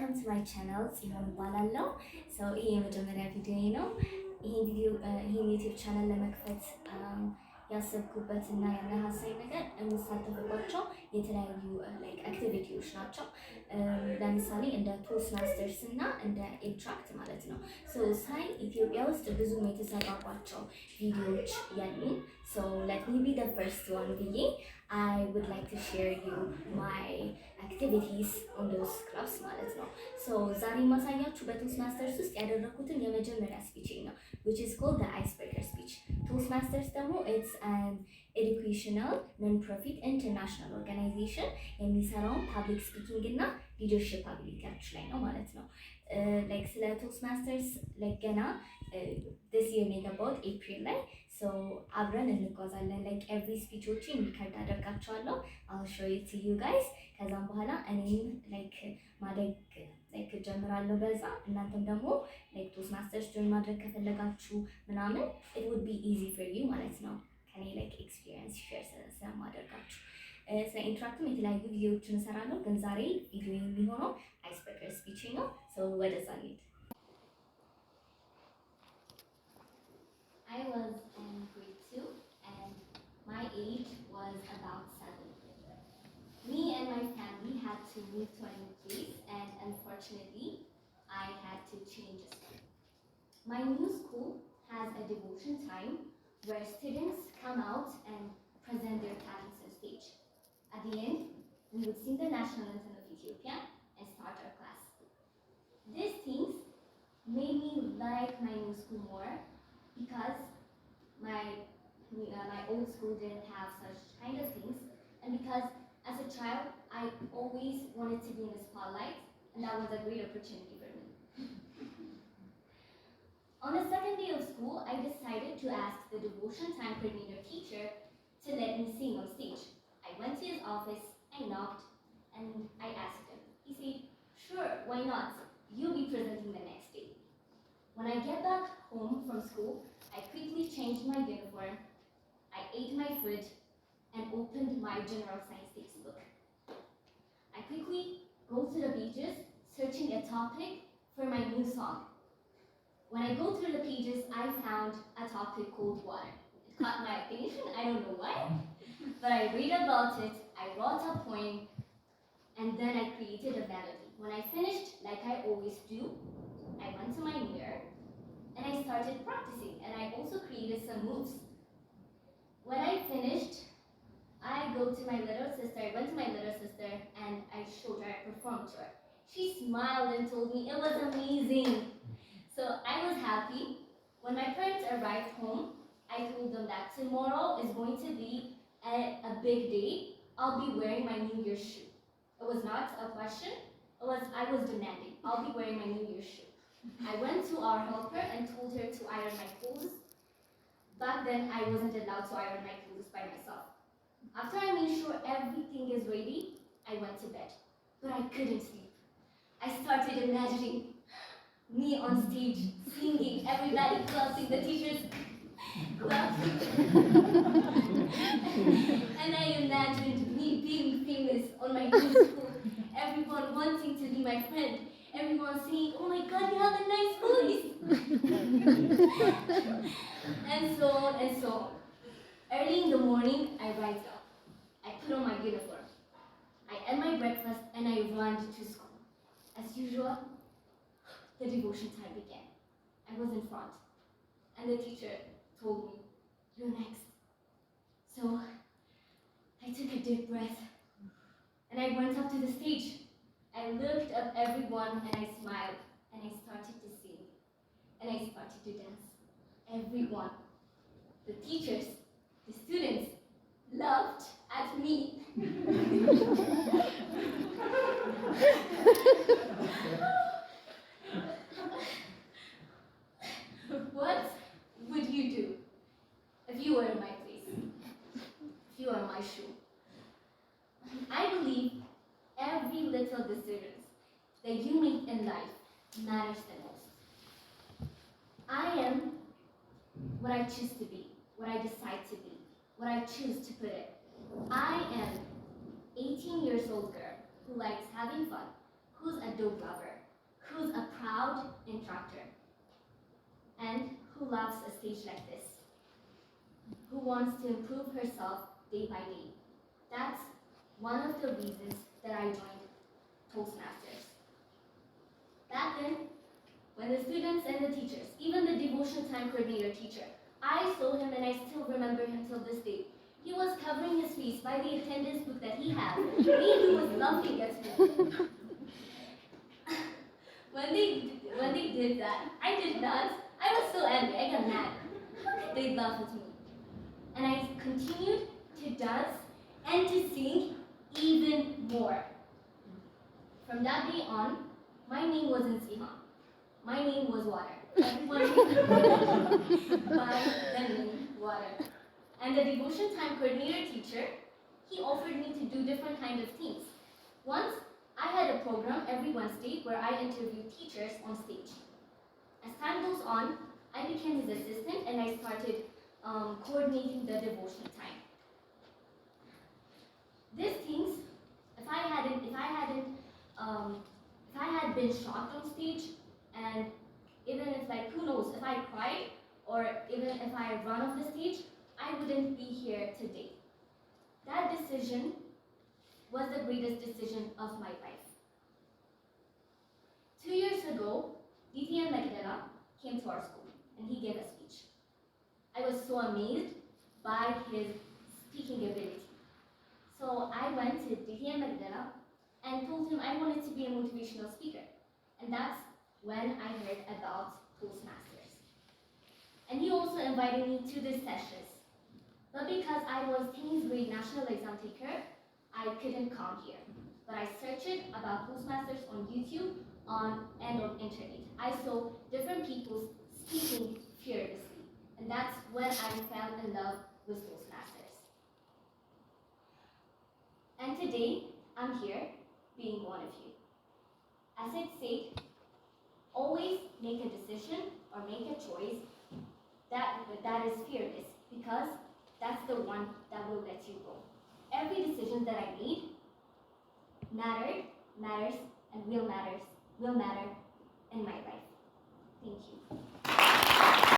welcome to my channel. So ይሄ የመጀመሪያ ቪዲዮ ነው። ይሄን ዩቲዩብ ቻናል ለመክፈት ያሰብኩበት እና ያነሳሳኝ ነገር የምሳተፍባቸው የተለያዩ አክቲቪቲዎች ናቸው። ለምሳሌ እንደ ቶስትማስተርስ እና እንደ ኢንትራክት ማለት ነው። ሳይ ኢትዮጵያ ውስጥ ብዙም የተሰራባቸው ቪዲዮዎች ያሉን so let me be the first one ብዬ I would like to share you my activities on those clubs ማለት ነው። ዛሬ ማሳያችሁ በቶስትማስተርስ ውስጥ ያደረኩትን የመጀመሪያ ስፒች ነው which is called the icebreaker speech. Toastmasters ደግሞ it's an educational non-profit international organization የሚሰራው ፐብሊክ ስፒኪንግ እና ሊደርሺፕ አቢሊቲዎች ላይ ነው ማለት ነው። ስለ ቶስትማስተርስ ገና this year ነው የገባሁት ኤፕሪል ላይ አብረን እንጓዛለን። ኤቭሪ ስፒቾችን ሪከርድ አደርጋቸዋለሁ I'll show it to you guys። ከዛም በኋላ እኔም ማድረግ ጀምራለሁ በዛ እናንተም ደግሞ ቶስትማስተርስ ጆይን ማድረግ ከፈለጋችሁ ምናምን it would be easy for you ማለት ነው ከኔ ኤክስፒሪየንስ ሼር ስለማደርጋችሁ። ስለ ኢንትራክትም የተለያዩ ቪዲዮዎችን እሰራለሁ ግን ዛሬ ቪዲዮ የሚሆነው አይስብሬከር ስፒች ነው። ወደዛ እንሂድ። I was in grade 2 and my age was about 7. Me and my family had to move to a new place and unfortunately I had to change school. My new school has a devotion time where students come out and present their talents on stage. At the end, we would sing the national anthem of Ethiopia and start our class. These things made me like my new school more because my old school didn't have such kind of things, and because as a child I always wanted to be in the spotlight, and that was a great opportunity for me. On the second day of school, I decided to ask the devotion time coordinator teacher to let me sing on stage. I went to his office, I knocked, and I asked him. He said, "Sure, why not? You'll be presenting the next day." When I get back home from school, I quickly changed my uniform, I ate my food, and opened my general science textbook. I quickly go to the pages, searching a topic for my new song. When I go through the pages, I found a topic called water. It caught my attention, I don't know why, but I read about it, I wrote a poem, and then I created a melody. When I finished, like I always do, I went to my mirror and I started practicing, and I also created some moves. When I finished, I went to my little sister and I showed her, I performed to her. She smiled and told me it was amazing. So I was happy. When my parents arrived home, I told them that tomorrow is going to be a big day. I'll be wearing my New Year's shoe. It was not a question, I was demanding. I'll be wearing my New Year's shoe. I went to our helper and told her to iron my clothes. Back then, I wasn't allowed to iron my clothes by myself. After I made sure everything is ready, I went to bed. But I couldn't sleep. I started imagining me on stage, singing, everybody clapping, the teachers clapping. And I imagined me being famous on my new school, everyone wanting to be my friend. Everyone saying, "Oh my God, you have a nice voice." And so on and so on. Early in the morning, I rise up. I put on my uniform. I ate my breakfast and I ran to school. As usual, the devotion time began. I was in front. And the teacher told me, "You're next." So I took a deep breath. And I went up to the stage. I looked at everyone and I smiled and I started to sing and I started to dance. Everyone, the teachers, the students laughed at me. What would you do if you were in my place? If you were in my shoe? I believe every little decisions that you make in life matters the most. I am what I choose to be, what I decide to be, what I choose to put it. I am 18 years old girl who likes having fun, who's a dog lover, who's a proud instructor, and who loves a stage like this, who wants to improve herself day by day. That's one of the reasons that I joined Toastmasters. Back then, when the students and the teachers, even the devotion time coordinator teacher, I saw him and I still remember him till this day. He was covering his face by the attendance book that he had. He was laughing at me. when they did that, I did not. I was so angry, I got mad. How could they laugh at me? And I continued to dance and to sing even more. From that day on, my name wasn't Sima. My name was Water. Everyone knew by the name Water. And the devotion time coordinator teacher, he offered me to do different kind of things. Once, I had a program every Wednesday where I interviewed teachers on stage. As time goes on, I became his assistant and I started coordinating the devotion time. These things, if I had been shocked on stage, and even if, like, who knows, if I cried or even if I run off the stage, I wouldn't be here today. That decision was the greatest decision of my life. 2 years ago, DTM Magdala came to our school and he gave a speech. I was so amazed by his speaking ability. So I went to DTM Magdala and told him I wanted to be a motivational speaker. And that's when I heard about Toastmasters. And he also invited me to these sessions. But because I was 10th grade national exam taker, I couldn't come here. But I searched about Toastmasters on YouTube and on internet. I saw different people speaking fearlessly. And that's when I fell in love with Toastmasters. And today, I'm here being one of you. As it said, always make a decision or make a choice that is fearless, because that's the one that will let you go. Every decision that I made matters, and will matter in my life. Thank you.